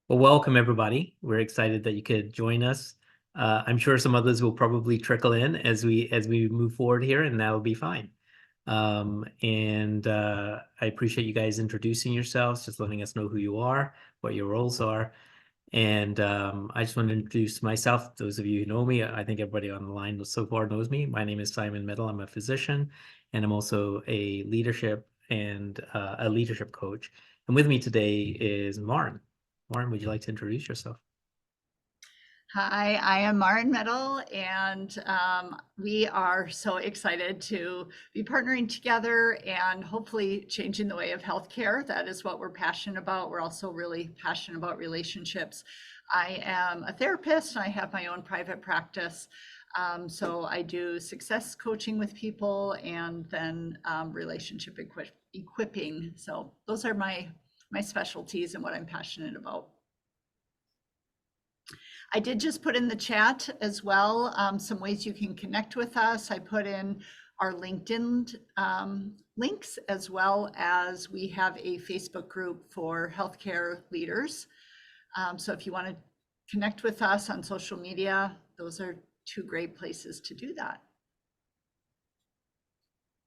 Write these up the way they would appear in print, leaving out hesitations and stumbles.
Well, welcome everybody. We're excited that you could join us. I'm sure some others will probably trickle in as we move forward here, and that'll be fine. I appreciate you guys introducing yourselves, just letting us know who you are, what your roles are. And I just want to introduce myself. Those of you who know me, I think everybody on the line so far knows me. My name is Simon Middle. I'm a physician, and I'm also a leadership coach. And with me today is Martin. Martin, would you like to introduce yourself? Hi, I am Maren Metal, and we are so excited to be partnering together and hopefully changing the way of healthcare. That is what we're passionate about. We're also really passionate about relationships. I am a therapist, and I have my own private practice. So I do success coaching with people and then relationship equipping. So those are my specialties and what I'm passionate about. I did just put in the chat as well some ways you can connect with us. I put in our LinkedIn links, as well as we have a Facebook group for healthcare leaders. So if you want to connect with us on social media, those are two great places to do that.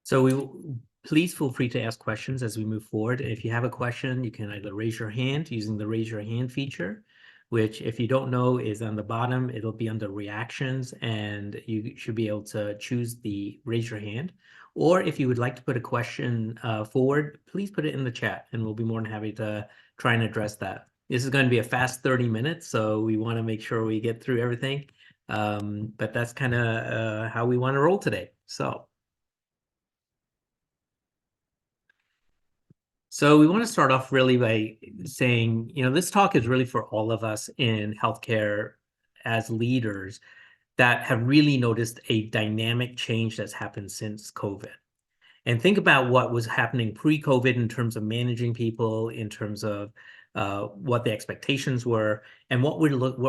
So please feel free to ask questions as we move forward. If you have a question, you can either raise your hand using the raise your hand feature, which if you don't know is on the bottom. It'll be under reactions, and you should be able to choose the raise your hand. Or if you would like to put a question forward, please put it in the chat, and we'll be more than happy to try and address that. This is going to be a fast 30 minutes, so we want to make sure we get through everything. But that's kind of how we want to roll today. So we want to start off really by saying, this talk is really for all of us in healthcare as leaders that have really noticed a dynamic change that's happened since COVID. And think about what was happening pre-COVID in terms of managing people, in terms of what the expectations were, and what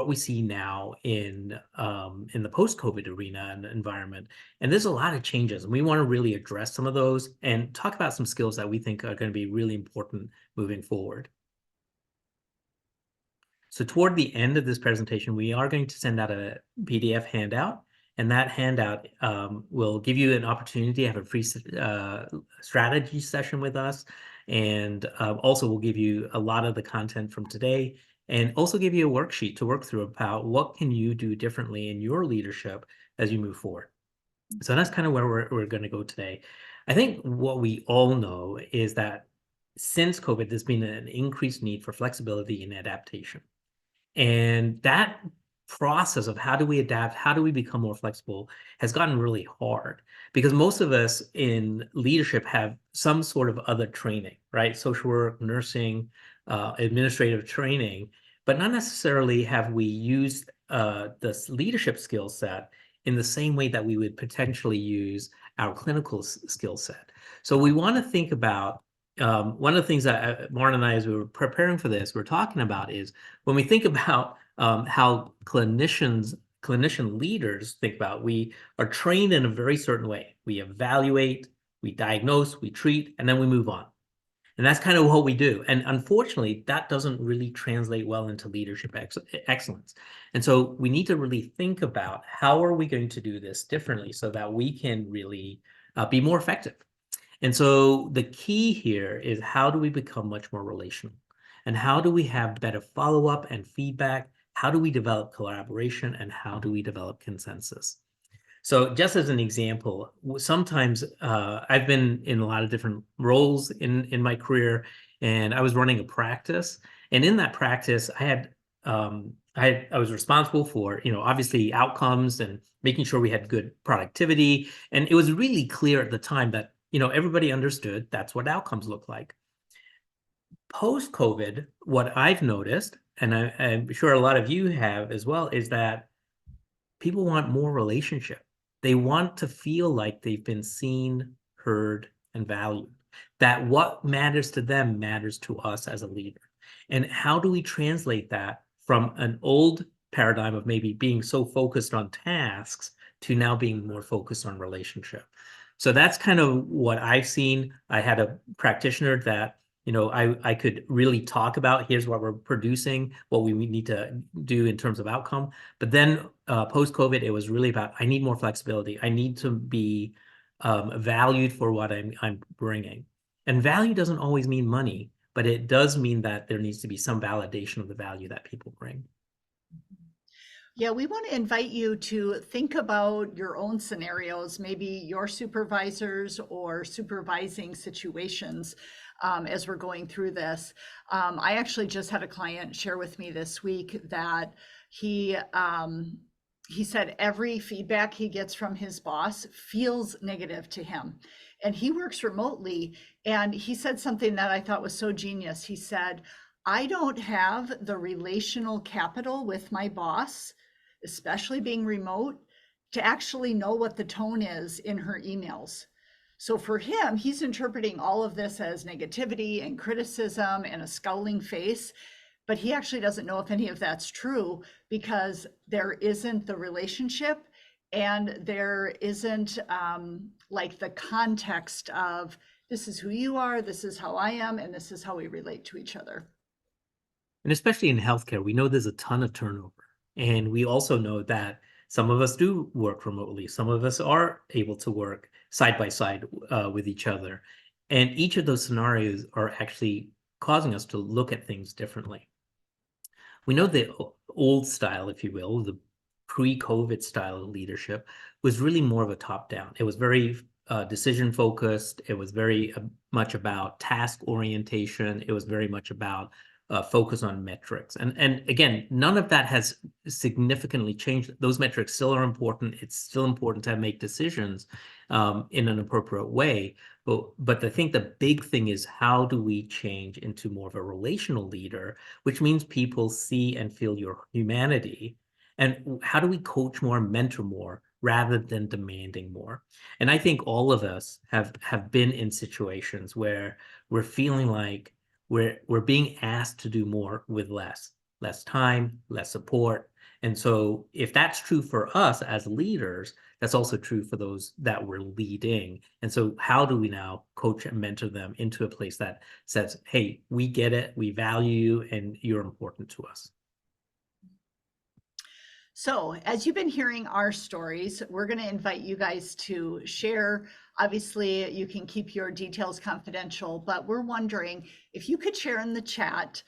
we see now in the post-COVID arena and environment. And there's a lot of changes, and we want to really address some of those and talk about some skills that we think are going to be really important moving forward. So toward the end of this presentation, we are going to send out a PDF handout, and that handout will give you an opportunity to have a free strategy session with us. And also we'll give you a lot of the content from today, and also give you a worksheet to work through about what can you do differently in your leadership as you move forward. So that's kind of where we're going to go today. I think what we all know is that since COVID, there's been an increased need for flexibility and adaptation. And that process of how do we adapt, how do we become more flexible, has gotten really hard, because most of us in leadership have some sort of other training, right? Social work, nursing, administrative training, but not necessarily have we used this leadership skill set in the same way that we would potentially use our clinical skill set. So we want to think about one of the things that Martin and I, as we were preparing for this, we're talking about is when we think about how clinician leaders think about, we are trained in a very certain way. We evaluate, we diagnose, we treat, and then we move on. And that's kind of what we do. And unfortunately, that doesn't really translate well into leadership excellence. And so we need to really think about how are we going to do this differently so that we can really be more effective. And so the key here is, how do we become much more relational? And how do we have better follow-up and feedback? How do we develop collaboration? And how do we develop consensus? So just as an example, sometimes I've been in a lot of different roles in my career, and I was running a practice. And in that practice, I was responsible for, obviously outcomes and making sure we had good productivity. And it was really clear at the time that everybody understood that's what outcomes look like. Post-COVID, what I've noticed, and I'm sure a lot of you have as well, is that people want more relationship. They want to feel like they've been seen, heard, and valued. That what matters to them matters to us as a leader. And how do we translate that from an old paradigm of maybe being so focused on tasks to now being more focused on relationship? So that's kind of what I've seen. I had a practitioner that I could really talk about here's what we're producing, what we need to do in terms of outcome. But then post-COVID, it was really about I need more flexibility. I need to be valued for what I'm bringing. And value doesn't always mean money, but it does mean that there needs to be some validation of the value that people bring. Yeah, we want to invite you to think about your own scenarios, maybe your supervisors or supervising situations as we're going through this. I actually just had a client share with me this week that he said every feedback he gets from his boss feels negative to him. And he works remotely. And he said something that I thought was so genius. He said, I don't have the relational capital with my boss, especially being remote, to actually know what the tone is in her emails. So for him, he's interpreting all of this as negativity and criticism and a scowling face, but he actually doesn't know if any of that's true because there isn't the relationship and there isn't like the context of this is who you are, this is how I am, and this is how we relate to each other. And especially in healthcare, we know there's a ton of turnover. And we also know that some of us do work remotely. Some of us are able to work side by side with each other. And each of those scenarios are actually causing us to look at things differently. We know the old style, if you will, the pre-COVID style of leadership was really more of a top-down. It was very decision focused. It was very much about task orientation. It was very much about focus on metrics. And again, none of that has significantly changed. Those metrics still are important. It's still important to make decisions in an appropriate way. But I think the big thing is how do we change into more of a relational leader, which means people see and feel your humanity. And how do we coach more and mentor more rather than demanding more? And I think all of us have been in situations where we're feeling like we're being asked to do more with less time, less support. And so if that's true for us as leaders, that's also true for those that we're leading. And so how do we now coach and mentor them into a place that says, hey, we get it, we value you, and you're important to us? So, as you've been hearing our stories, we're going to invite you guys to share. Obviously, you can keep your details confidential, but we're wondering if you could share in the chat,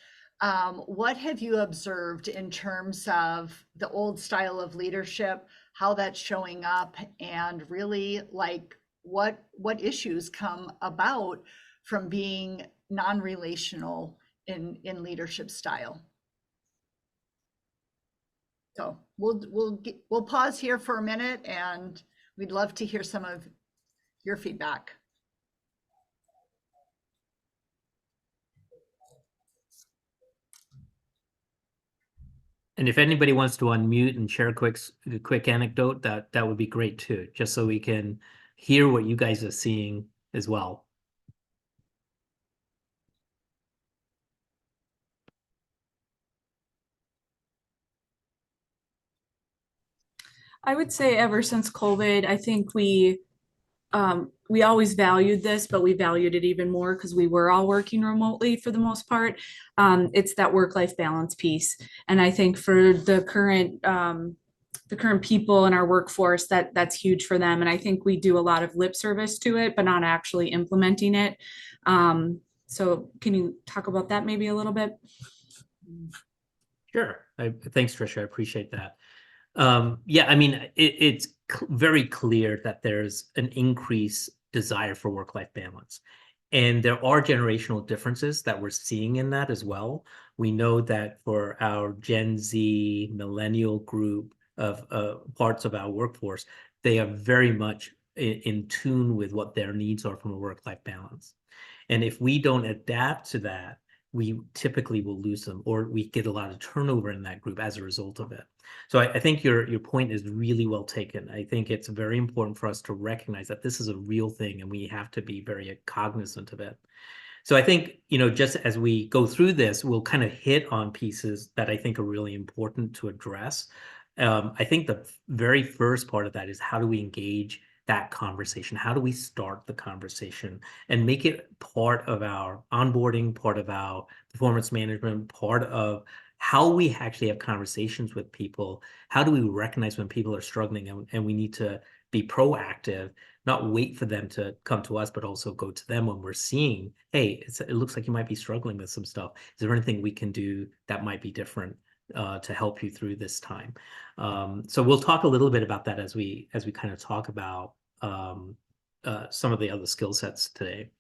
what have you observed in terms of the old style of leadership, how that's showing up, and really like what issues come about from being non-relational in leadership style. So we'll pause here for a minute and we'd love to hear some of your feedback. And if anybody wants to unmute and share a quick anecdote, that would be great too, just so we can hear what you guys are seeing as well. I would say ever since COVID, I think we always valued this, but we valued it even more because we were all working remotely for the most part. It's that work-life balance piece, and I think for the current people in our workforce, that's huge for them. And I think we do a lot of lip service to it, but not actually implementing it. So, can you talk about that maybe a little bit? Sure. Thanks, Tricia. I appreciate that. Yeah, I mean, it's very clear that there's an increased desire for work-life balance. And there are generational differences that we're seeing in that as well. We know that for our Gen Z millennial group of parts of our workforce, they are very much in tune with what their needs are from a work-life balance. And if we don't adapt to that, we typically will lose them, or we get a lot of turnover in that group as a result of it. So I think your point is really well taken. I think it's very important for us to recognize that this is a real thing and we have to be very cognizant of it. So I think, just as we go through this, we'll kind of hit on pieces that I think are really important to address. I think the very first part of that is how do we engage that conversation? How do we start the conversation and make it part of our onboarding, part of our performance management, part of how we actually have conversations with people? How do we recognize when people are struggling and we need to be proactive, not wait for them to come to us, but also go to them when we're seeing, hey, it looks like you might be struggling with some stuff. Is there anything we can do that might be different to help you through this time? So we'll talk a little bit about that as we kind of talk about some of the other skill sets today.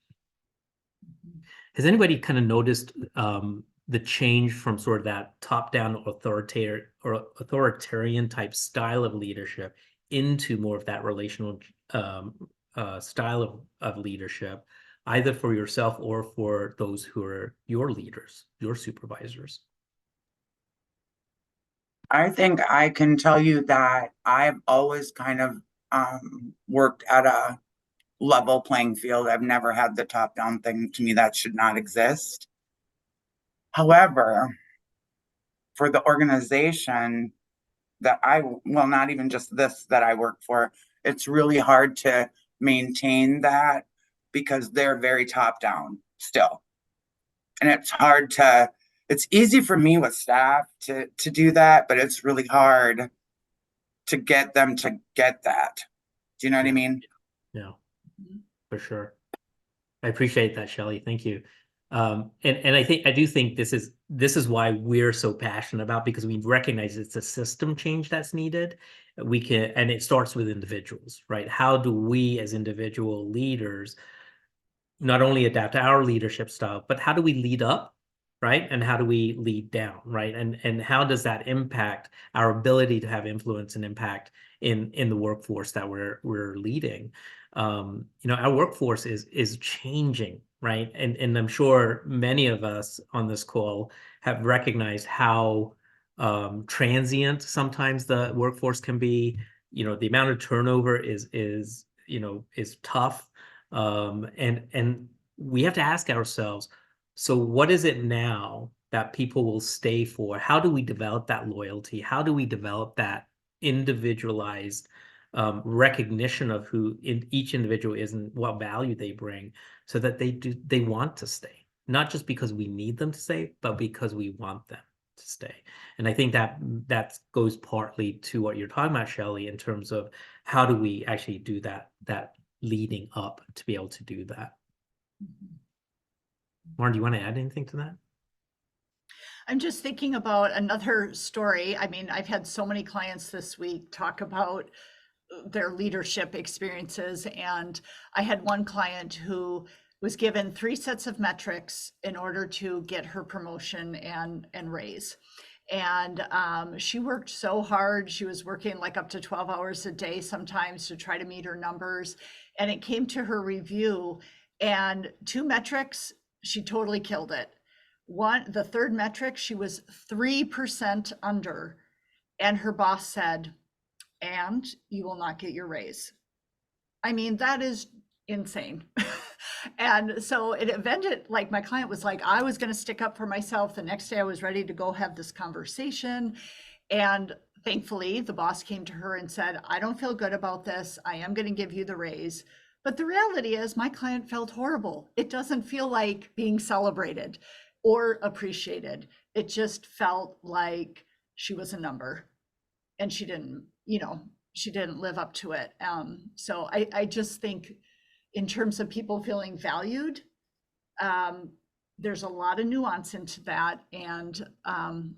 Has anybody kind of noticed the change from sort of that top-down authoritarian type style of leadership into more of that relational style of leadership, either for yourself or for those who are your leaders, your supervisors? I think I can tell you that I've always kind of worked at a level playing field. I've never had the top down thing. To me, that should not exist. However, for the organization that well, not even just this that I work for, it's really hard to maintain that because they're very top down still. And it's easy for me with staff to do that, but it's really hard to get them to get that. Do you know what I mean? Yeah, for sure. I appreciate that, Shelley. Thank you. And I do think this is why we're so passionate about, because we recognize it's a system change that's needed. And it starts with individuals, right? How do we as individual leaders not only adapt our leadership style, but how do we lead up, right? And how do we lead down, right? And how does that impact our ability to have influence and impact in the workforce that we're leading? Our workforce is changing, right? And I'm sure many of us on this call have recognized how transient sometimes the workforce can be. The amount of turnover is tough. And we have to ask ourselves, so what is it now that people will stay for? How do we develop that loyalty? How do we develop that individualized recognition of who each individual is and what value they bring, so that they want to stay, not just because we need them to stay, but because we want them to stay. And I think that goes partly to what you're talking about, Shelley, in terms of how do we actually do that leading up to be able to do that. Lauren, do you want to add anything to that? I'm just thinking about another story. I mean, I've had so many clients this week talk about their leadership experiences. And I had one client who was given 3 sets of metrics in order to get her promotion and raise. And she worked so hard. She was working like up to 12 hours a day sometimes to try to meet her numbers. And it came to her review, and 2 metrics, she totally killed it. The third metric, she was 3% under. And her boss said, and you will not get your raise. I mean, that is insane. And so it ended, like my client was like, I was going to stick up for myself. The next day I was ready to go have this conversation. And thankfully the boss came to her and said, I don't feel good about this. I am going to give you the raise. But the reality is my client felt horrible. It doesn't feel like being celebrated or appreciated. It just felt like she was a number and she didn't live up to it. So I just think in terms of people feeling valued, there's a lot of nuance into that, and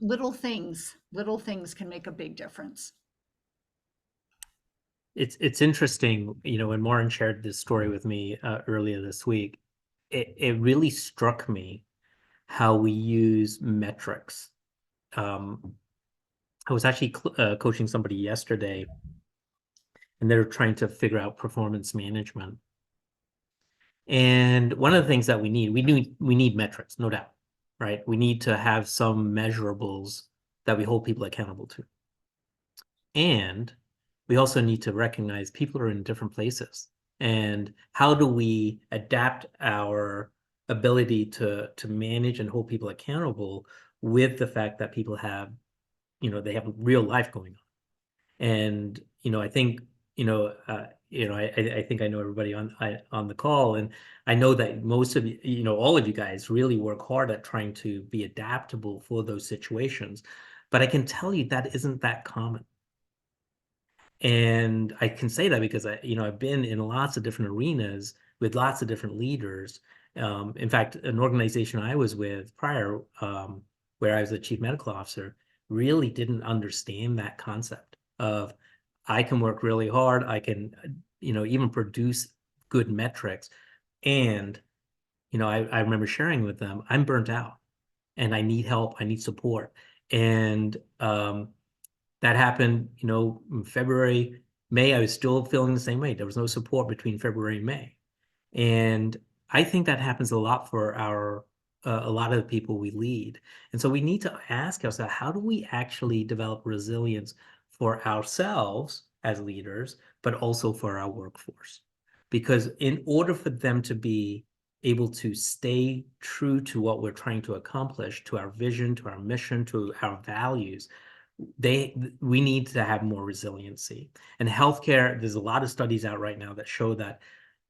little things can make a big difference. It's interesting, when Lauren shared this story with me earlier this week, it really struck me how we use metrics. I was actually coaching somebody yesterday, and they're trying to figure out performance management. And one of the things that we need metrics, no doubt, right? We need to have some measurables that we hold people accountable to. And we also need to recognize people are in different places. And how do we adapt our ability to manage and hold people accountable with the fact that people have, they have real life going on. And, I think, I think I know everybody on the call, and I know that most of you, all of you guys really work hard at trying to be adaptable for those situations. But I can tell you that isn't that common. And I can say that because I've been in lots of different arenas with lots of different leaders. In fact, an organization I was with prior, where I was the chief medical officer, really didn't understand that concept of I can work really hard, I can, even produce good metrics. And, I remember sharing with them, I'm burnt out and I need help, I need support. And that happened, in February, May, I was still feeling the same way. There was no support between February and May. And I think that happens a lot for a lot of the people we lead. And so we need to ask ourselves, how do we actually develop resilience for ourselves as leaders, but also for our workforce? Because in order for them to be able to stay true to what we're trying to accomplish, to our vision, to our mission, to our values, we need to have more resiliency. And healthcare, there's a lot of studies out right now that show that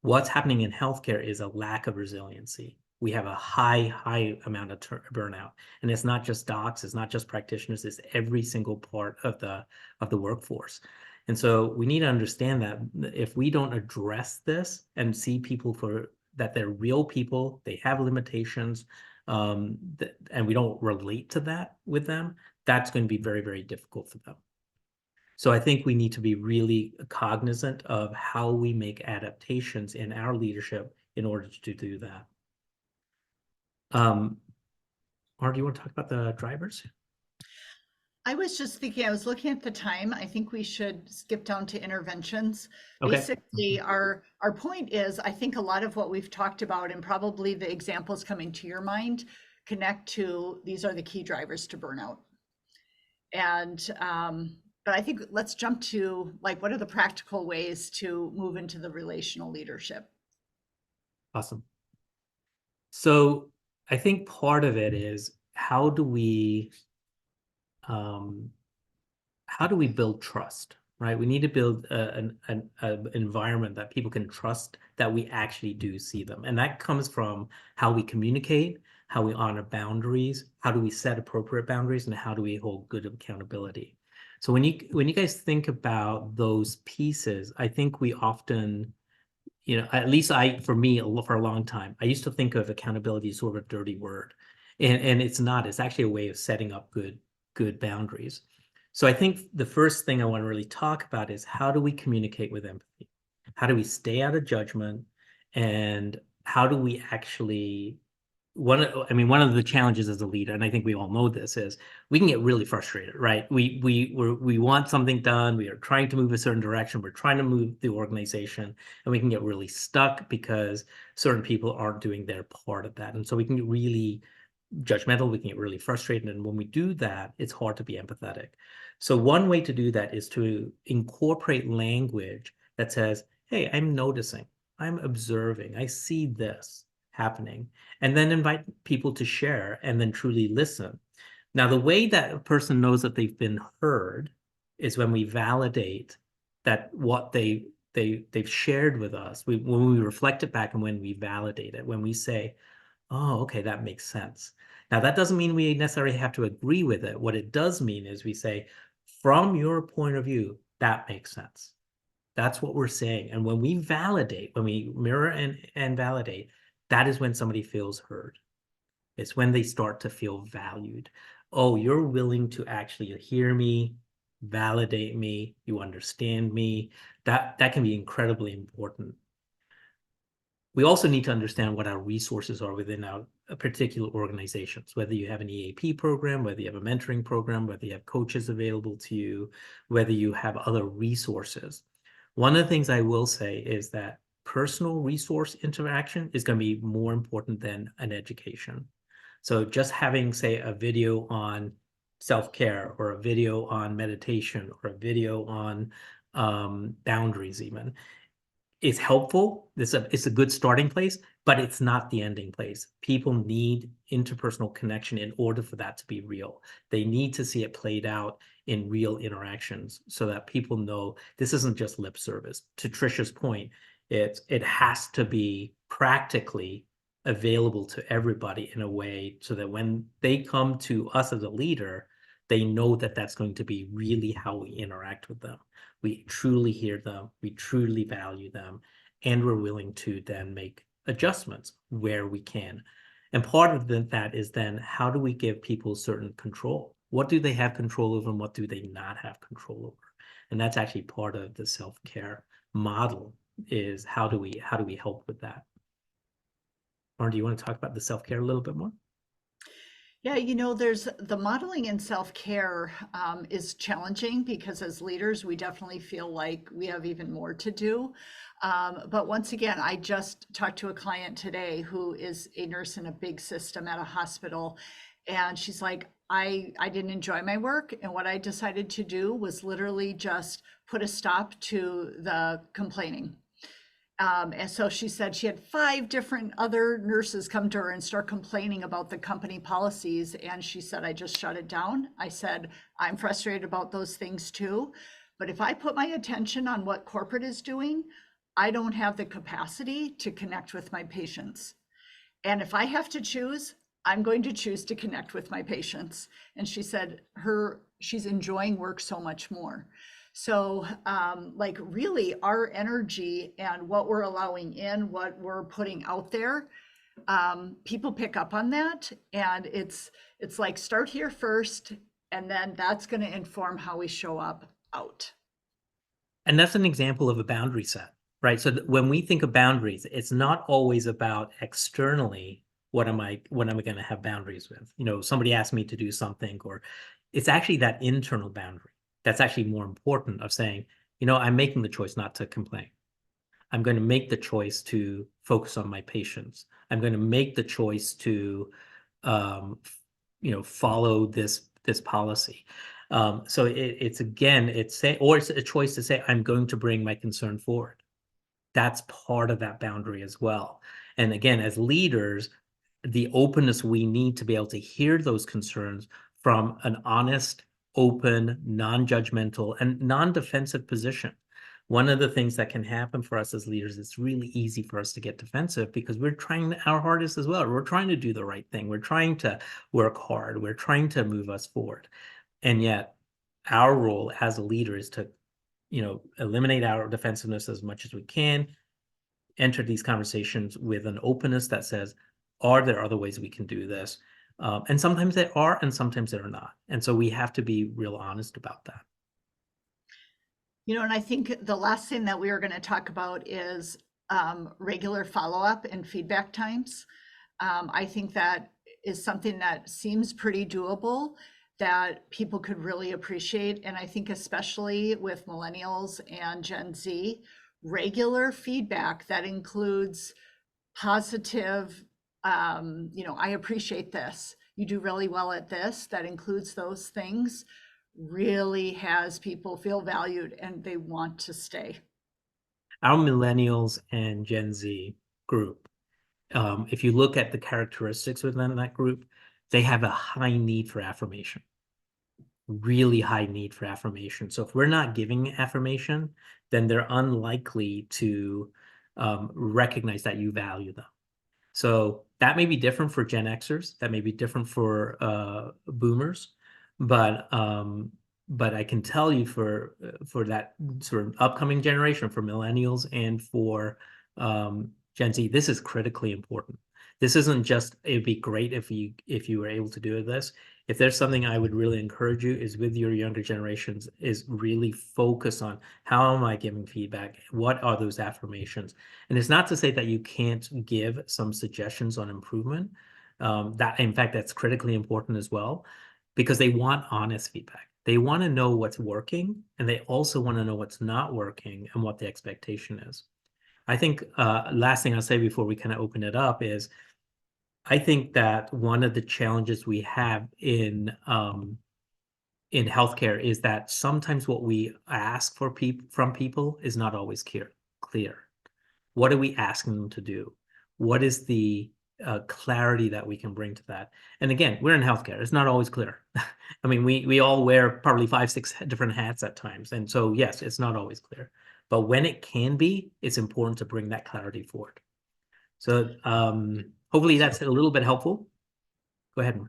what's happening in healthcare is a lack of resiliency. We have a high amount of burnout, and it's not just docs, it's not just practitioners, it's every single part of the workforce. And so we need to understand that if we don't address this and see people for that they're real people, they have limitations, and we don't relate to that with them, that's going to be very, very difficult for them. So I think we need to be really cognizant of how we make adaptations in our leadership in order to do that. Mark, do you want to talk about the drivers? I was just thinking, I was looking at the time. I think we should skip down to interventions. Okay. Basically, our point is, I think a lot of what we've talked about, and probably the examples coming to your mind, connect to these are the key drivers to burnout. And but I think let's jump to like, what are the practical ways to move into the relational leadership? Awesome. So I think part of it is how do we build trust, right? We need to build an environment that people can trust that we actually do see them. And that comes from how we communicate, how we honor boundaries, how do we set appropriate boundaries, and how do we hold good accountability. So when you guys think about those pieces, I think we often, at least for me, for a long time, I used to think of accountability as sort of a dirty word. And it's not. It's actually a way of setting up good boundaries. So I think the first thing I want to really talk about is how do we communicate with empathy? How do we stay out of judgment? And how do we actually one of the challenges as a leader, and I think we all know this, is we can get really frustrated, right? We want something done. We are trying to move a certain direction. We're trying to move the organization, and we can get really stuck because certain people aren't doing their part of that. And so we can get really judgmental. We can get really frustrated. And when we do that, it's hard to be empathetic. So one way to do that is to incorporate language that says, hey, I'm noticing, I'm observing, I see this happening, and then invite people to share and then truly listen. Now, the way that a person knows that they've been heard is when we validate that what they've shared with us. When we reflect it back and when we validate it, when we say, oh, okay, that makes sense. Now, that doesn't mean we necessarily have to agree with it. What it does mean is we say, from your point of view, that makes sense. That's what we're saying. And when we validate, when we mirror and validate, that is when somebody feels heard. It's when they start to feel valued. Oh, you're willing to actually hear me, validate me, you understand me. That can be incredibly important. We also need to understand what our resources are within our particular organizations, whether you have an EAP program, whether you have a mentoring program, whether you have coaches available to you, whether you have other resources. One of the things I will say is that personal resource interaction is going to be more important than an education. So just having, say, a video on self-care or a video on meditation or a video on boundaries even, is helpful. It's a good starting place, but it's not the ending place. People need interpersonal connection in order for that to be real. They need to see it played out in real interactions so that people know this isn't just lip service. To Trisha's point, it has to be practically available to everybody in a way so that when they come to us as a leader, they know that that's going to be really how we interact with them. We truly hear them, we truly value them, and we're willing to then make adjustments where we can. And part of that is then how do we give people certain control? What do they have control over and what do they not have control over? And that's actually part of the self-care model, is how do we help with that? Or do you want to talk about the self-care a little bit more? Yeah, you know, there's the modeling in self-care is challenging because as leaders, we definitely feel like we have even more to do. But once again, I just talked to a client today who is a nurse in a big system at a hospital. And she's like, I didn't enjoy my work. And what I decided to do was literally just put a stop to the complaining. And so she said she had 5 different other nurses come to her and start complaining about the company policies. And she said, I just shut it down. I said, I'm frustrated about those things too. But if I put my attention on what corporate is doing, I don't have the capacity to connect with my patients. And if I have to choose, I'm going to choose to connect with my patients. And she said she's enjoying work so much more. So like really our energy and what we're allowing in, what we're putting out there, people pick up on that. And it's like start here first, and then that's going to inform how we show up out. And that's an example of a boundary set, right? So when we think of boundaries, it's not always about externally, what am I going to have boundaries with? You know, somebody asked me to do something, or it's actually that internal boundary that's actually more important, of saying, you know, I'm making the choice not to complain. I'm going to make the choice to focus on my patients. I'm going to make the choice to, you know, follow this policy. So it's a choice to say, I'm going to bring my concern forward. That's part of that boundary as well. And again, as leaders, the openness we need to be able to hear those concerns from an honest, open, non-judgmental, and non-defensive position. One of the things that can happen for us as leaders, it's really easy for us to get defensive because we're trying our hardest as well. We're trying to do the right thing. We're trying to work hard. We're trying to move us forward. And yet our role as a leader is to, you know, eliminate our defensiveness as much as we can, enter these conversations with an openness that says, are there other ways we can do this? And sometimes there are, and sometimes there are not. And so we have to be real honest about that. You know, and I think the last thing that we are going to talk about is regular follow-up and feedback times. I think that is something that seems pretty doable, that people could really appreciate. And I think especially with millennials and Gen Z, regular feedback that includes positive, you know, I appreciate this. You do really well at this. That includes those things, really has people feel valued and they want to stay. Our millennials and Gen Z group, if you look at the characteristics within that group, they have a high need for affirmation, really high need for affirmation. So if we're not giving affirmation, then they're unlikely to recognize that you value them. So that may be different for Gen Xers, that may be different for boomers, but I can tell you for that sort of upcoming generation, for millennials and for Gen Z, this is critically important. This isn't just, it'd be great if you were able to do this. If there's something I would really encourage you is with your younger generations, is really focus on how am I giving feedback? What are those affirmations? And it's not to say that you can't give some suggestions on improvement. That, in fact, that's critically important as well, because they want honest feedback. They want to know what's working, and they also want to know what's not working and what the expectation is. I think last thing I'll say before we kind of open it up is, I think that one of the challenges we have in healthcare is that sometimes what we ask from people is not always clear. What are we asking them to do? what is the clarity that we can bring to that? And again, we're in healthcare. It's not always clear. I mean, we all wear probably 5, 6 different hats at times. And so, yes, it's not always clear. But when it can be, it's important to bring that clarity forward. So hopefully that's a little bit helpful. Go ahead.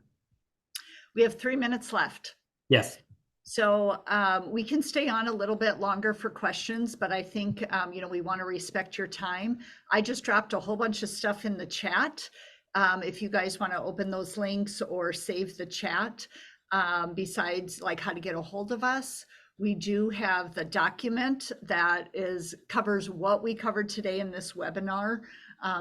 We have 3 minutes left. Yes. So we can stay on a little bit longer for questions, but I think, we want to respect your time. I just dropped a whole bunch of stuff in the chat. If you guys want to open those links or save the chat, besides like how to get a hold of us, we do have the document that covers what we covered today in this webinar,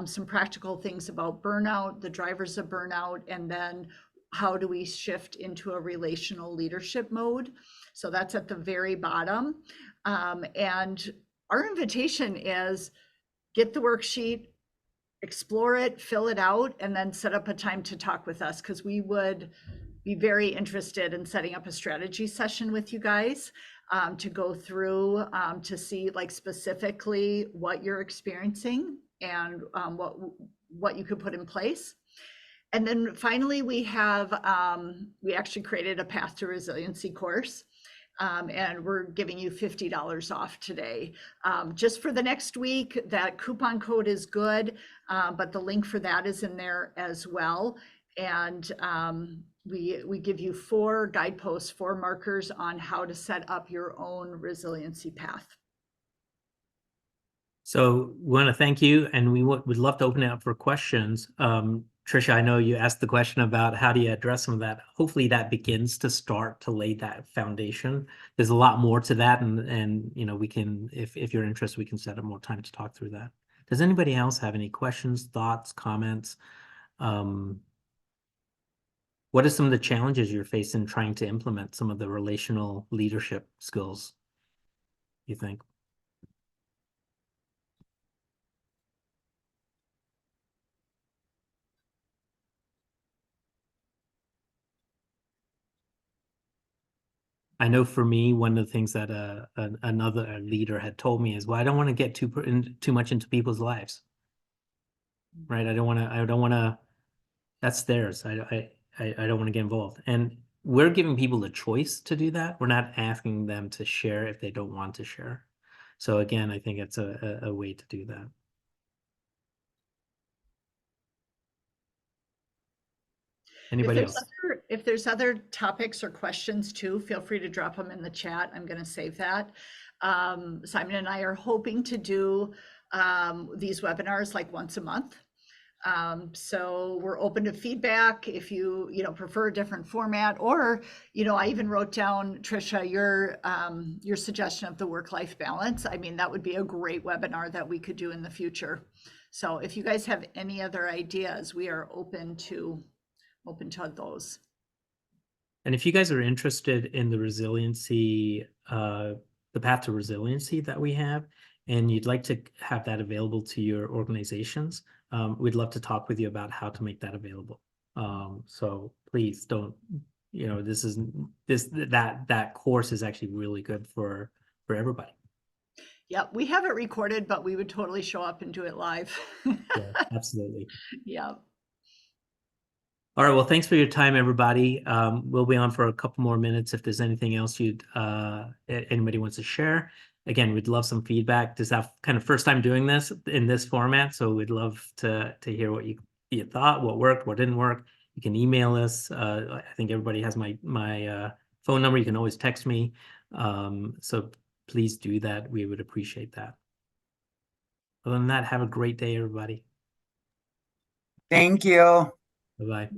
some practical things about burnout, the drivers of burnout, and then how do we shift into a relational leadership mode? So that's at the very bottom. And our invitation is get the worksheet, explore it, fill it out, and then set up a time to talk with us, because we would be very interested in setting up a strategy session with you guys to go through to see like specifically what you're experiencing and what you could put in place. And then finally, we actually created a Path to Resiliency course, and we're giving you $50 off today. Just for the next week, that coupon code is good, but the link for that is in there as well. And we give you 4 guideposts, 4 markers on how to set up your own resiliency path. So we want to thank you, and we would love to open it up for questions. Tricia, I know you asked the question about how do you address some of that. Hopefully that begins to start to lay that foundation. There's a lot more to that, and we can, if you're interested, we can set up more time to talk through that. Does anybody else have any questions, thoughts, comments? What are some of the challenges you're facing trying to implement some of the relational leadership skills, you think? I know for me, one of the things that another leader had told me is, well, I don't want to get too much into people's lives, right? I don't want to, that's theirs. I don't want to get involved. And we're giving people the choice to do that. We're not asking them to share if they don't want to share. So again, I think it's a way to do that. Anybody else? If there's other topics or questions too, feel free to drop them in the chat. I'm going to save that. Simon and I are hoping to do these webinars like once a month. So we're open to feedback if you prefer a different format, or I even wrote down, Tricia, your suggestion of the work-life balance. I mean, that would be a great webinar that we could do in the future. So if you guys have any other ideas, we are open to those. And if you guys are interested in the resiliency, the path to resiliency that we have, and you'd like to have that available to your organizations, we'd love to talk with you about how to make that available. So please don't, that course is actually really good for everybody. Yeah, we have it recorded, but we would totally show up and do it live. Yeah, absolutely. Yeah. All right. Well, thanks for your time, everybody. We'll be on for a couple more minutes. If there's anything else anybody wants to share, again, we'd love some feedback. This is our kind of first time doing this in this format, so we'd love to hear what you thought, what worked, what didn't work. You can email us. I think everybody has my phone number. You can always text me. So please do that. We would appreciate that. Other than that, have a great day, everybody. Thank you. Bye-bye.